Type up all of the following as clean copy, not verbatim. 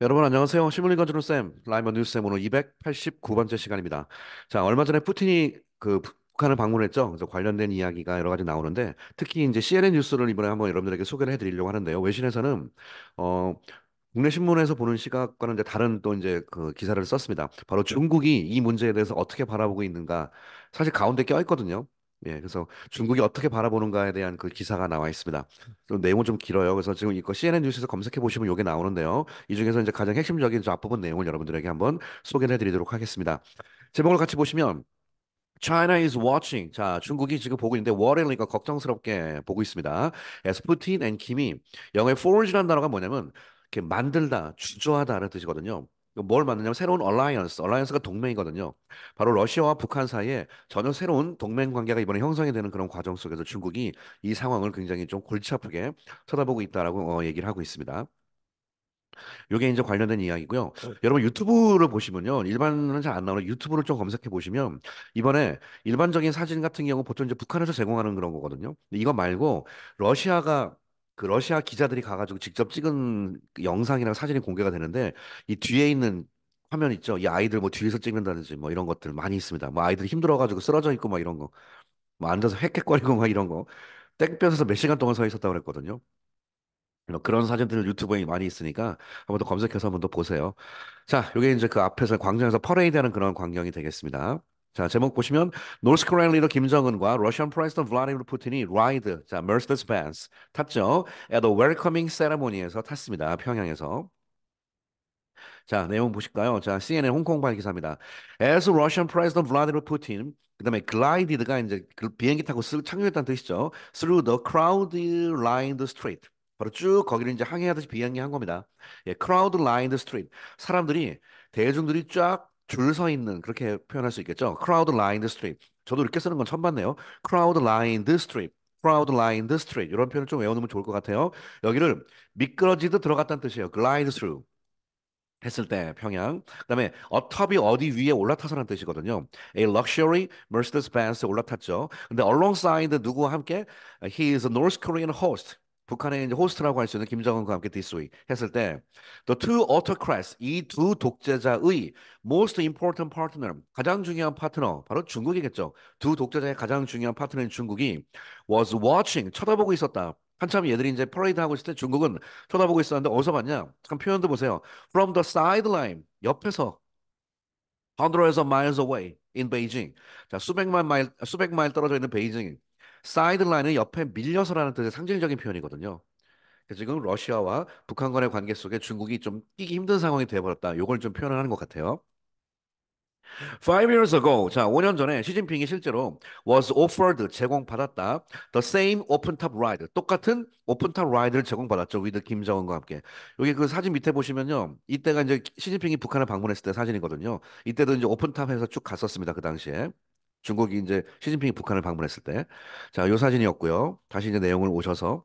여러분 안녕하세요. 시뮬링 건축쌤 라이브 뉴스쌤 오늘 289번째 시간입니다. 자, 얼마 전에 푸틴이 북한을 방문했죠. 그래서 관련된 이야기가 여러 가지 나오는데 특히 이제 CNN 뉴스를 이번에 한번 여러분들에게 소개를 해드리려고 하는데요. 외신에서는 어, 국내 신문에서 보는 시각과는 이제 다른 또 이제 그 기사를 썼습니다. 바로 중국이 이 문제에 대해서 어떻게 바라보고 있는가. 사실 가운데 껴있거든요. 예, 그래서 중국이 어떻게 바라보는가에 대한 그 기사가 나와 있습니다. 좀 내용은 좀 길어요. 그래서 지금 이거 CNN 뉴스에서 검색해 보시면 이게 나오는데요. 이 중에서 이제 가장 핵심적인 저 앞부분 내용을 여러분들에게 한번 소개를 해드리도록 하겠습니다. 제목을 같이 보시면 China is watching. 자, 중국이 지금 보고 있는데 worry니까 걱정스럽게 보고 있습니다. As Putin and Kim이 영어의 forge라는 단어가 뭐냐면 이렇게 만들다, 주저하다라는 뜻이거든요. 뭘 만드냐면 새로운 alliance가 동맹이거든요. 바로 러시아와 북한 사이에 전혀 새로운 동맹 관계가 이번에 형성이 되는 그런 과정 속에서 중국이 이 상황을 굉장히 좀 골치 아프게 쳐다보고 있다라고 얘기를 하고 있습니다. 요게 이제 관련된 이야기고요. 여러분 유튜브를 보시면요. 일반은 잘 안 나오는 유튜브를 좀 검색해 보시면 이번에 일반적인 사진 같은 경우 보통 이제 북한에서 제공하는 그런 거거든요. 근데 이거 말고 러시아가 러시아 기자들이 가가지고 직접 찍은 그 영상이랑 사진이 공개가 되는데 이 뒤에 있는 화면 있죠. 이 아이들 뭐 뒤에서 찍는다든지 뭐 이런 것들 많이 있습니다. 뭐 아이들이 힘들어가지고 쓰러져 있고 막 이런 거, 뭐 앉아서 헥헥거리고 막 이런 거, 땡볕에서 몇 시간 동안 서 있었다고 그랬거든요. 그런 사진들 유튜브에 많이 있으니까 한번 더 검색해서 한번 더 보세요. 자, 이게 이제 그 앞에서 광장에서 퍼레이드하는 그런 광경이 되겠습니다. 자, 제목 보시면 노스 코리안 리더 김정은과 러시안 프레지던트 블라디미르 푸틴이 라이드, 자, 머스더스 벤츠 탔죠. at the welcoming ceremony에서 탔습니다. 평양에서. 자, 내용 보실까요? 자, CNN 홍콩발 기사입니다. As Russian President Vladimir Putin, 그다음에 glided가 이제 그 비행기 타고 쓱 착륙했다는 뜻이죠. Through the crowd-lined street. 바로 쭉 거기를 이제 항해하듯이 비행기 한 겁니다. 예, crowd-lined street. 사람들이 대중들이 쫙 줄 서 있는 그렇게 표현할 수 있겠죠. crowd-lined street. 저도 이렇게 쓰는 건 처음 봤네요. crowd-lined street. crowd-lined street. 이런 표현을 좀 외워놓으면 좋을 것 같아요. 여기를 미끄러지듯 들어갔다는 뜻이에요. glide through. 했을 때 평양. 그다음에 어탑이 어디 위에 올라타서라는 뜻이거든요. A luxury Mercedes-Benz에 올라탔죠. 근데 alongside 누구와 함께 he is a North Korean host. 북한의 이제 호스트라고 할 수 있는 김정은과 함께 this week 했을 때 the two autocrats 이 두 독재자의 most important partner 가장 중요한 파트너 바로 중국이겠죠. 두 독재자의 가장 중요한 파트너인 중국이 was watching 쳐다보고 있었다. 한참 얘들이 이제 퍼레이드 하고 있을 때 중국은 쳐다보고 있었는데 어디서 봤냐? 잠깐 표현도 보세요. From the sideline 옆에서 hundreds of miles away in Beijing. 자, 수백 마일 떨어져 있는 베이징. 사이드라인은 옆에 밀려서라는 뜻의 상징적인 표현이거든요. 그래서 지금 러시아와 북한 간의 관계 속에 중국이 좀 끼기 힘든 상황이 되어버렸다. 요걸 좀 표현을 하는 것 같아요. Five years ago, 자, 5년 전에 시진핑이 실제로 was offered 제공받았다. The same open top ride, 똑같은 오픈 탑 라이드를 제공받았죠. 위드 김정은과 함께. 여기 그 사진 밑에 보시면요, 이때가 이제 시진핑이 북한을 방문했을 때 사진이거든요. 이때도 이제 오픈탑에서 쭉 갔었습니다. 그 당시에. 중국이 이제 시진핑이 북한을 방문했을 때. 자, 요 사진이었고요. 다시 이제 내용을 오셔서.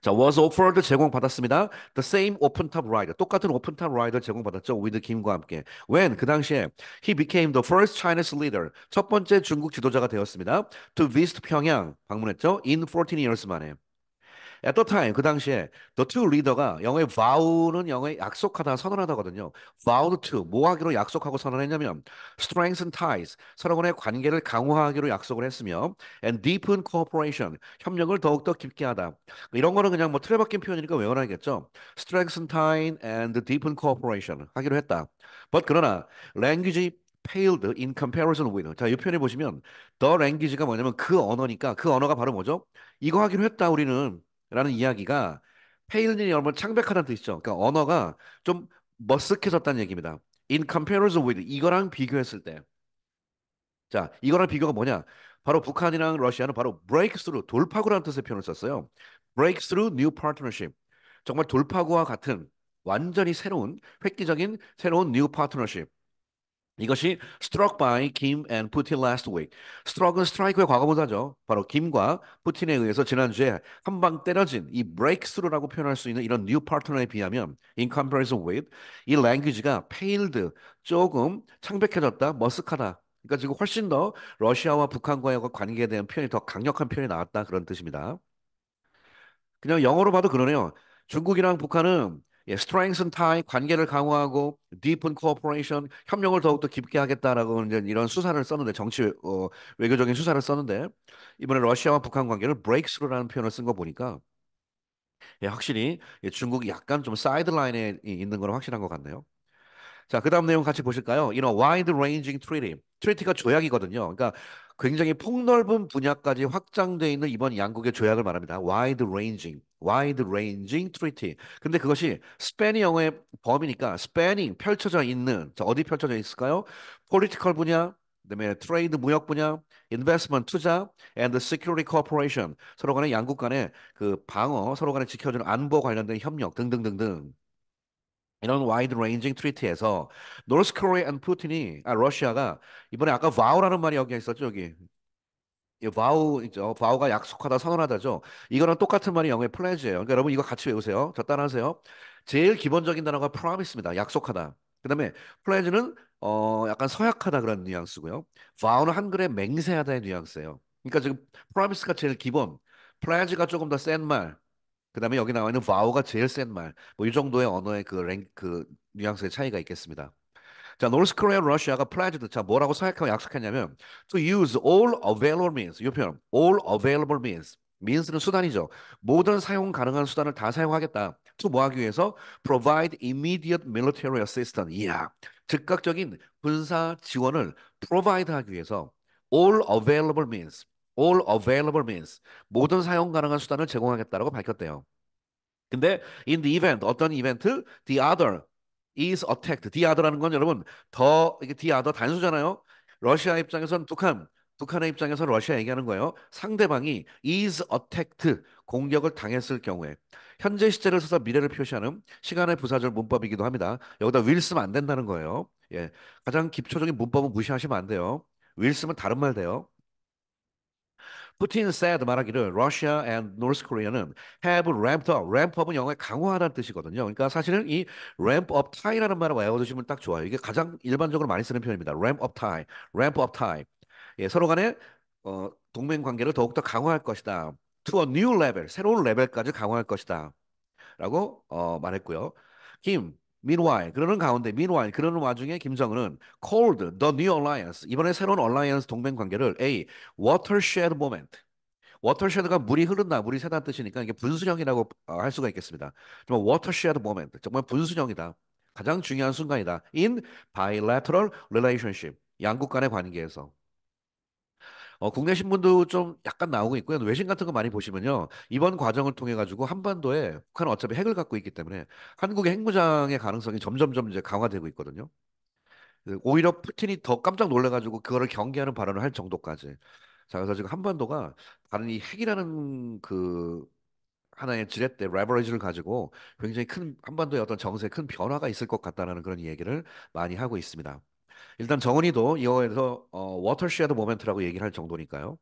자, was offered 제공받았습니다. The same open top rider. 똑같은 오픈 탑 라이더 제공받았죠. with 김과 함께. When 그 당시에 he became the first Chinese leader. 첫 번째 중국 지도자가 되었습니다. To visit 평양 방문했죠. In 14 years 만에. At the time 그 당시에 the two leader가 영어의 vow는 영어의 약속하다 선언하다거든요. vowed to 뭐 하기로 약속하고 선언했냐면 strengthen ties 서로 간의 관계를 강화하기로 약속을 했으며 and deepen cooperation 협력을 더욱더 깊게 하다. 이런 거는 그냥 뭐 틀에 박힌 표현이니까 외워놔야겠죠. strengthen tie and deepen cooperation 하기로 했다. But 그러나 language paled in comparison with 자, 이 표현을 보시면 the language가 뭐냐면 그 언어니까 그 언어가 바로 뭐죠? 이거 하기로 했다 우리는 라는 이야기가 페일린이 여러분 창백하다는 뜻이죠. 그러니까 언어가 좀 머쓱해졌다는 얘기입니다. In comparison with 이거랑 비교했을 때. 자, 이거랑 비교가 뭐냐? 바로 북한이랑 러시아는 바로 breakthrough 돌파구라는 뜻의 표현을 썼어요. breakthrough new partnership. 정말 돌파구와 같은 완전히 새로운 획기적인 새로운 new partnership. 이것이 struck by Kim and Putin last week. struck은 스트라이크의 과거분사죠. 바로 김과 푸틴에 의해서 지난주에 한 방 때려진 이 breakthrough라고 표현할 수 있는 이런 new partner에 비하면 in comparison with 이 language가 paled 조금 창백해졌다, 머쓱하다. 그러니까 지금 훨씬 더 러시아와 북한과의 관계에 대한 표현이 더 강력한 표현이 나왔다 그런 뜻입니다. 그냥 영어로 봐도 그러네요. 중국이랑 북한은 예, strengthen tie 관계를 강화하고 deepen cooperation 협력을 더욱더 깊게 하겠다라고 이제 이런 수사를 썼는데 외교적인 수사를 썼는데 이번에 러시아와 북한 관계를 breakthrough라는 표현을 쓴 거 보니까 예, 확실히 예, 중국이 약간 좀 사이드라인에 있는 건 확실한 것 같네요. 자, 그 다음 내용 같이 보실까요? wide-ranging treaty. 트리티가 조약이거든요. 그러니까 굉장히 폭넓은 분야까지 확장되어 있는 이번 양국의 조약을 말합니다. wide-ranging treaty. 근데 그것이 스팬이 영어의 범위니까 spanning, 펼쳐져 있는, 자, 어디 펼쳐져 있을까요? political 분야, 그다음에 트레이드 무역 분야, investment 투자, and security cooperation. 서로 간에 양국 간의 그 방어, 서로 간에 지켜주는 안보 관련된 협력 등등등등. 이런 와이드 레인징 트리티에서 노스 코리아 앤 푸틴이 러시아가 이번에 아까 바우라는 말이 여기 있었죠 여기 이 바우 있죠 바우가 약속하다 선언하다죠 이거랑 똑같은 말이 영어의 플레지예요 그러니까 여러분 이거 같이 외우세요 자 따라하세요 제일 기본적인 단어가 promise입니다 약속하다 그다음에 플레지는 약간 서약하다 그런 뉘앙스고요 바우는 한글의 맹세하다의 뉘앙스예요 그러니까 지금 promise가 제일 기본 플레지가 조금 더 센 말 그다음에 여기 나와 있는 vow가 제일 센 말. 뭐 이 정도의 언어의 그 뉘앙스의 차이가 있겠습니다. 자, 노스 코리아 러시아가 pledged 자 뭐라고 서약하고 약속했냐면 to use all available means. 이 표현 all available means. means는 수단이죠. 모든 사용 가능한 수단을 다 사용하겠다. to 뭐 하기 위해서 provide immediate military assistance. 이야. 즉각적인 군사 지원을 provide 하기 위해서 all available means. all available means. 모든 사용 가능한 수단을 제공하겠다라고 밝혔대요. 근데 in the event 어떤 이벤트 the other is attacked. the other라는 건 여러분 더 이게 the other 단수잖아요. 러시아 입장에선 북한의 입장에서 러시아 얘기하는 거예요. 상대방이 is attacked 공격을 당했을 경우에 현재 시제를 써서 미래를 표시하는 시간의 부사절 문법이기도 합니다. 여기다 will 쓰면 안 된다는 거예요. 예, 가장 기초적인 문법은 무시하시면 안 돼요. will 쓰면 다른 말 돼요. 푸틴 said 말하기를 Russia and North Korea는 have ramped up. ramp up은 영어의 강화하다는 뜻이거든요. 그러니까 사실은 이 ramp up tie라는 말을 외워두시면 딱 좋아요. 이게 가장 일반적으로 많이 쓰는 표현입니다. ramp up tie, ramp up tie. 예, 서로 간에 동맹 관계를 더욱더 강화할 것이다. to a new level, 새로운 레벨까지 강화할 것이다. 라고 말했고요. meanwhile 그러는 가운데 meanwhile 그러는 와중에 김정은은 called the new alliance 이번에 새로운 alliance 동맹 관계를 a watershed moment 워터쉐드가 물이 흐른다, 물이 새다는 뜻이니까 이게 분수령이라고 할 수가 있겠습니다. 정말 watershed moment, 정말 분수령이다. 가장 중요한 순간이다. In bilateral relationship, 양국 간의 관계에서. 국내 신문도 좀 약간 나오고 있고요. 외신 같은 거 많이 보시면요. 이번 과정을 통해 가지고 한반도에 북한은 어차피 핵을 갖고 있기 때문에 한국의 핵무장의 가능성이 점점점 이제 강화되고 있거든요. 오히려 푸틴이 더 깜짝 놀래가지고 그거를 경계하는 발언을 할 정도까지. 자, 그래서 지금 한반도가 다른 이 핵이라는 그 하나의 지렛대, 레버리지를 가지고 굉장히 큰 한반도의 어떤 정세에 큰 변화가 있을 것 같다라는 그런 이야기를 많이 하고 있습니다. 일단 정은이도 이거에서 워터쉐드 모멘트라고 얘기를 할 정도니까요.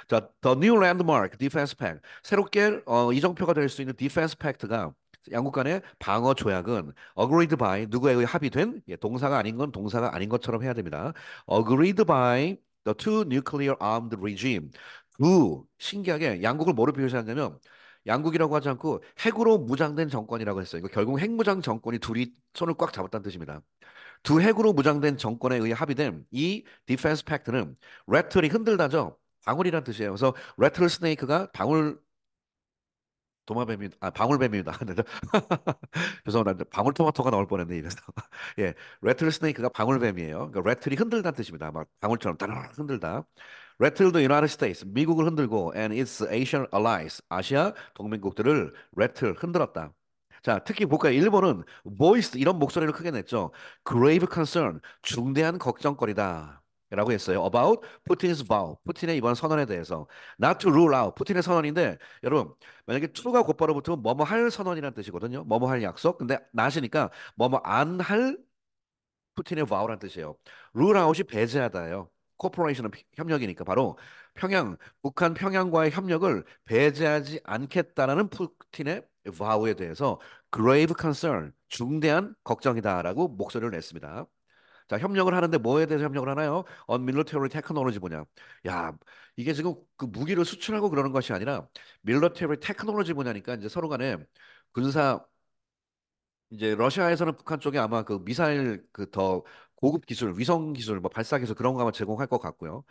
자, The New Landmark Defense Pact. 새롭게 이정표가 될 수 있는 Defense Pact가 양국 간의 방어 조약은 agreed by 누구에 의해 합의된 예, 동사가 아닌 건 동사가 아닌 것처럼 해야 됩니다. agreed by the two nuclear armed regime. 신기하게 양국을 뭐로 표시하냐면 양국이라고 하지 않고 핵으로 무장된 정권이라고 했어요. 이거 결국 핵무장 정권이 둘이 손을 꽉 잡았다는 뜻입니다. 두 핵으로 무장된 정권에 의해 합의된 이 디펜스 팩트는 레틀이 흔들다죠. 방울이란 뜻이에요. 그래서 레틀 스네이크가 방울뱀입니다. 죄송합니다. 방울토마토가 나올 뻔했네 이래서. 예, 레틀 스네이크가 방울뱀이에요. 그러니까 레틀이 흔들다는 뜻입니다. 막 방울처럼 따르르 흔들다. 레틀도 United States, 미국을 흔들고 and its Asian allies, 아시아 동맹국들을 레틀 흔들었다. 자, 특히 볼까요? 일본은 voiced 이런 목소리를 크게 냈죠. grave concern, 중대한 걱정거리다. 라고 했어요. about Putin's vow, 푸틴의 이번 선언에 대해서. not to rule out, 푸틴의 선언인데 여러분 만약에 to가 곧바로 붙으면 뭐뭐 할 선언이라는 뜻이거든요. 뭐뭐 할 약속. 근데 not이니까 뭐뭐 안 할 푸틴의 vow라는 뜻이에요. rule out이 배제하다예요. 코퍼레이션은 협력이니까 바로 북한 평양과의 협력을 배제하지 않겠다라는 푸틴의 vow에 대해서 grave concern, 중대한 걱정이다라고 목소리를 냈습니다. 자, 협력을 하는데 뭐에 대해서 협력을 하나요? On military technology 분야. 야, 이게 지금 그 무기를 수출하고 그러는 것이 아니라 military technology 분야니까 이제 서로 간에 군사 이제 러시아에서는 북한 쪽에 아마 그 미사일 그 더 고급 기술, 위성 기술, 뭐 발사 기술 그런 거 아마 제공할 것 같고요.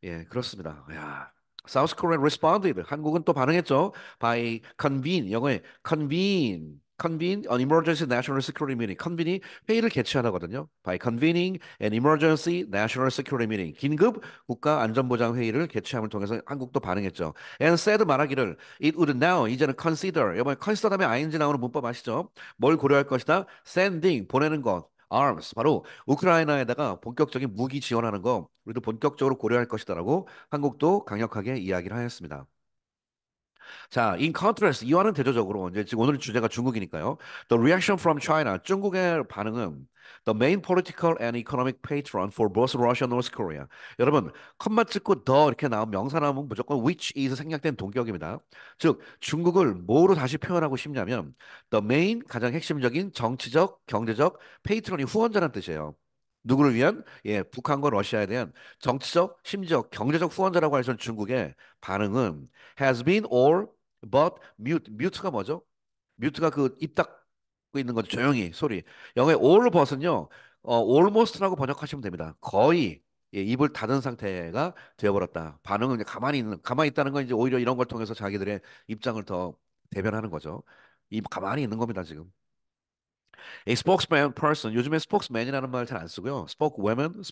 예, 그렇습니다. 야, South Korea responded. 한국은 또 반응했죠. By convene, 영어에 convene an emergency national security meeting. convene이 회의를 개최하다거든요. By convening an emergency national security meeting. 긴급 국가 안전보장 회의를 개최함을 통해서 한국도 반응했죠. And said 말하기를 it would now 이제는 consider. 이번에 consider 다음에 ing 나오는 문법 아시죠? 뭘 고려할 것이다? sending 보내는 것. arms 바로 우크라이나에다가 본격적인 무기 지원하는 거 우리도 본격적으로 고려할 것이다라고 한국도 강력하게 이야기를 하였습니다. 자, in contrast 이와는 대조적으로 이제 지금 오늘 주제가 중국이니까요. The reaction from China 중국의 반응은 the main political and economic patron for both Russia and North Korea. 여러분 컴마 찍고 더 이렇게 나온 명사 나오면 무조건 which is 생략된 동격입니다. 즉 중국을 뭐로 다시 표현하고 싶냐면 the main 가장 핵심적인 정치적, 경제적 페이트론이 후원자라는 뜻이에요. 누구를 위한? 예, 북한과 러시아에 대한 정치적, 심지어 경제적 후원자라고 하는 중국의 반응은 has been or but mute. mute가 뭐죠? mute가 그 입 닫고 있는 거죠. 조용히 소리. 영어의 all but은요. almost라고 번역하시면 됩니다. 거의 예, 입을 닫은 상태가 되어버렸다. 반응은 그냥 가만히 있다는 건 이제 오히려 이런 걸 통해서 자기들의 입장을 더 대변하는 거죠. 입 가만히 있는 겁니다, 지금. A spokesman person 요즘에 spokesman이라는 말 잘 안 쓰고요. spokeswoman,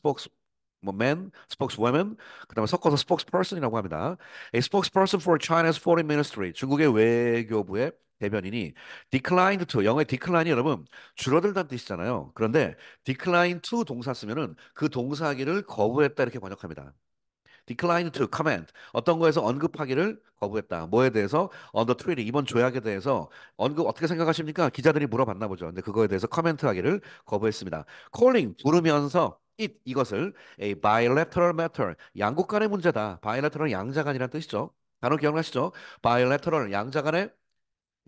뭐 man, spokeswoman, 그다음에 섞어서 spokesperson이라고 합니다. A spokesperson for China's foreign ministry 중국의 외교부의 대변인이 declined to 영어의 decline이 여러분 줄어들다는 뜻이잖아요. 그런데 decline to 동사 쓰면은 그 동사하기를 거부했다 이렇게 번역합니다. decline to comment 어떤 거에서 언급하기를 거부했다. 뭐에 대해서 on the treaty 이번 조약에 대해서 언급 어떻게 생각하십니까? 기자들이 물어봤나 보죠. 근데 그거에 대해서 커멘트하기를 거부했습니다. calling 부르면서 이것을 a bilateral matter 양국 간의 문제다. bilateral 양자 간이라는 뜻이죠. 단어 기억나시죠? bilateral 양자 간의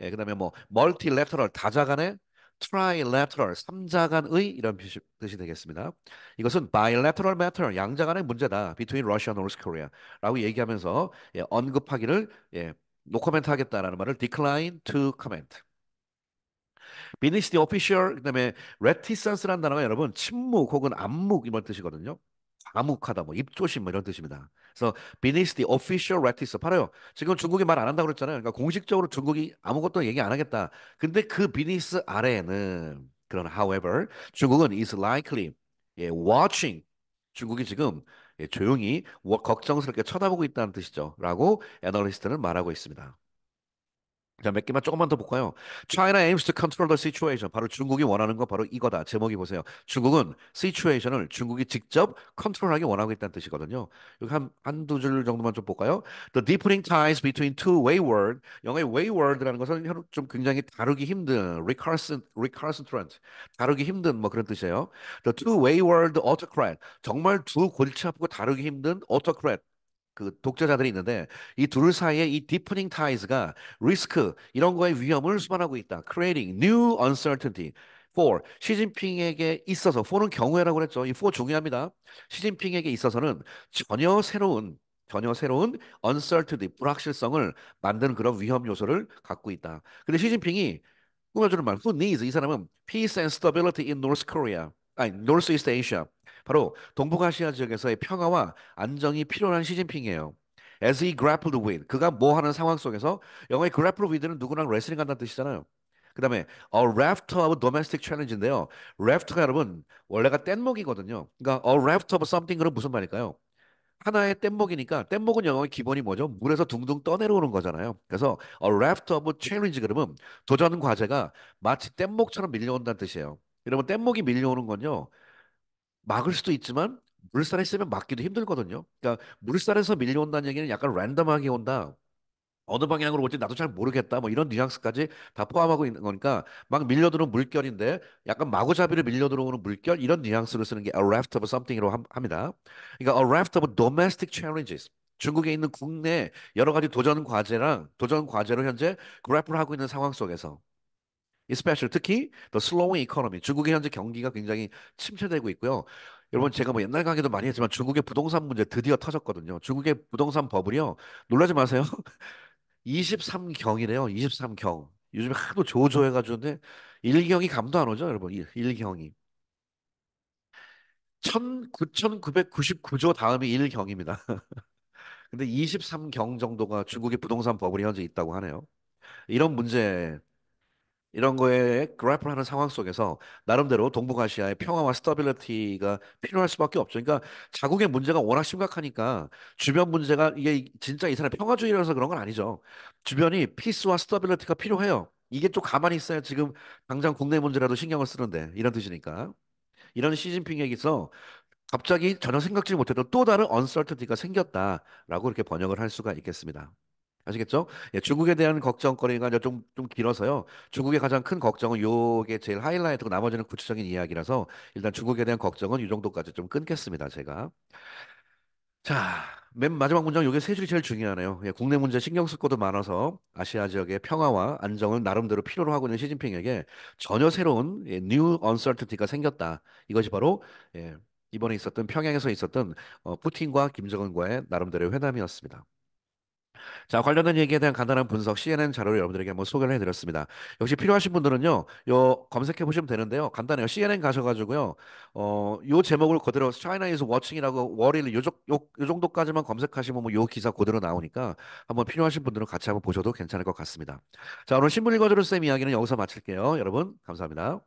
예, 그다음에 뭐 멀티래터럴 다자간의 트라이래터럴 삼자간의 이런 뜻이 되겠습니다. 이것은 bilateral matter 양자간의 문제다. between Russia and North Korea라고 얘기하면서 예, 언급하기를 예, no comment 하겠다라는 말을 decline to comment. beneath the official 그다음에 reticence라는 단어가 여러분 침묵 혹은暗묵 이런 뜻이거든요. 과묵하다 뭐 입조심 뭐 이런 뜻입니다. 그래서 beneath the official reticence 바로요. 지금 중국이 말 안 한다고 그랬잖아요. 그러니까 공식적으로 중국이 아무것도 얘기 안 하겠다. 근데 그 beneath 아래에는 그런 however 중국은 is likely 예, watching 중국이 지금 예, 조용히 걱정스럽게 쳐다보고 있다는 뜻이죠. 라고 애널리스트는 말하고 있습니다. 자, 몇 개만 조금만 더 볼까요? China aims to control the situation. 바로 중국이 원하는 거 바로 이거다. 제목이 보세요. 중국은 situation을 중국이 직접 컨트롤하기 원하고 있다는 뜻이거든요. 여기 한두 줄 정도만 좀 볼까요? The deepening ties between two wayward. 영어의 wayward라는 것은 좀 굉장히 다루기 힘든 recalcitrant. 다루기 힘든 뭐 그런 뜻이에요. The two wayward autocrat. 정말 두 골치 아프고 다루기 힘든 autocrat. 그 독재자들이 있는데 이 둘 사이에 이 deepening ties가 리스크 이런 거에 위험을 수반하고 있다. creating new uncertainty for 시진핑에게 있어서 for는 경우에라고 그랬죠. 이 for 중요합니다. 시진핑에게 있어서는 전혀 새로운 uncertainty 불확실성을 만드는 그런 위험 요소를 갖고 있다. 근데 시진핑이 꾸며주는 말 who needs 이 사람은 peace and stability in North Korea 아니 Northeast Asia 바로 동북아시아 지역에서의 평화와 안정이 필요한 시진핑이에요. As he grappled with 그가 뭐 하는 상황 속에서 영어의 grapple with는 누구랑 레슬링 한다는 뜻이잖아요. 그다음에 a raft of domestic challenge인데요. raft가 여러분 원래가 뗏목이거든요. 그러니까 a raft of something은 무슨 말일까요? 하나의 뗏목이니까 뗏목은 영어의 기본이 뭐죠? 물에서 둥둥 떠내려오는 거잖아요. 그래서 a raft of challenge 그러면 도전 과제가 마치 뗏목처럼 밀려온다는 뜻이에요. 여러분 뗏목이 밀려오는 건요. 막을 수도 있지만 물살에 있으면 막기도 힘들거든요. 그러니까 물살에서 밀려온다는 얘기는 약간 랜덤하게 온다. 어느 방향으로 올지 나도 잘 모르겠다. 뭐 이런 뉘앙스까지 다 포함하고 있는 거니까 막 밀려드는 물결인데 약간 마구잡이로 밀려들어오는 물결 이런 뉘앙스를 쓰는 게 a raft of something이라고 합니다. 그러니까 a raft of domestic challenges. 중국에 있는 국내 여러 가지 도전 과제로 현재 그래플 하고 있는 상황 속에서 especially 특히 the slowing economy. 중국의 현재 경기가 굉장히 침체되고 있고요. 여러분 제가 뭐 옛날 강의도 많이 했지만 중국의 부동산 문제 드디어 터졌거든요. 중국의 부동산 버블이요. 놀라지 마세요. 23경이래요. 23경. 요즘에 하도 조조해가지고 근데 일경이 감도 안 오죠, 여러분. 일경이 9,999조 다음이 일경입니다. 근데 23경 정도가 중국의 부동산 버블이 현재 있다고 하네요. 이런 문제, 이런 거에 그래플하는 상황 속에서 나름대로 동북아시아의 평화와 스타빌리티가 필요할 수밖에 없죠. 그러니까 자국의 문제가 워낙 심각하니까 주변 문제가 이게 진짜 이 사람 평화주의라서 그런 건 아니죠. 주변이 피스와 스타빌리티가 필요해요. 이게 좀 가만히 있어야 지금 당장 국내 문제라도 신경을 쓰는데 이런 뜻이니까. 이런 시진핑에게서 갑자기 전혀 생각지 못했던 또 다른 언설터티가 생겼다라고 이렇게 번역을 할 수가 있겠습니다. 아시겠죠? 예, 중국에 대한 걱정거리가 이제 좀 길어서요. 중국의 가장 큰 걱정은 요게 제일 하이라이트고 나머지는 구체적인 이야기라서 일단 중국에 대한 걱정은 이 정도까지 좀 끊겠습니다, 제가. 자, 맨 마지막 문장 요게 세 줄이 제일 중요하네요. 예, 국내 문제 신경 쓸 것도 많아서 아시아 지역의 평화와 안정을 나름대로 필요로 하고 있는 시진핑에게 전혀 새로운 new uncertainty가 생겼다. 이것이 바로 이번에 있었던 평양에서 있었던 푸틴과 김정은과의 나름대로의 회담이었습니다. 자, 관련된 얘기에 대한 간단한 분석 CNN 자료를 여러분들에게 한번 소개를 해드렸습니다. 역시 필요하신 분들은요, 요 검색해 보시면 되는데요. 간단해요. CNN 가셔가지고요, 요 제목을 그대로 China is watching이라고 월일 요 정도까지만 검색하시면 뭐 요 기사 그대로 나오니까 한번 필요하신 분들은 같이 한번 보셔도 괜찮을 것 같습니다. 자, 오늘 신문 읽어주는 쌤 이야기는 여기서 마칠게요. 여러분, 감사합니다.